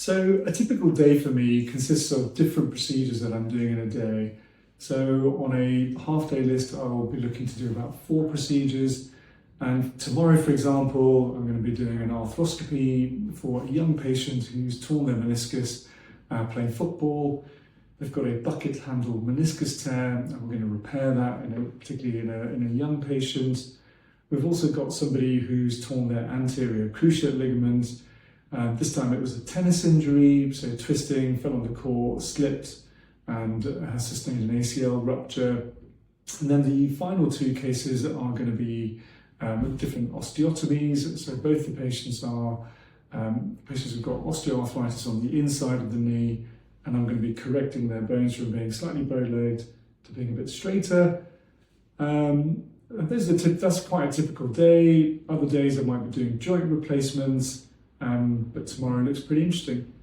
So a typical day for me consists of different procedures that I'm doing in a day. So on a half-day list, I'll be looking to do about 4 procedures. And tomorrow, for example, I'm going to be doing an arthroscopy for a young patient who's torn their meniscus playing football. They've got a bucket-handled meniscus tear, and we're going to repair that, particularly in a young patient. We've also got somebody who's torn their anterior cruciate ligament. This time it was a tennis injury, so twisting, fell on the court, slipped, and has sustained an ACL rupture. And then the final 2 cases are going to be with different osteotomies. So both the patients have got osteoarthritis on the inside of the knee, and I'm going to be correcting their bones from being slightly bowed to being a bit straighter. That's quite a typical day. Other days I might be doing joint replacements, but tomorrow looks pretty interesting.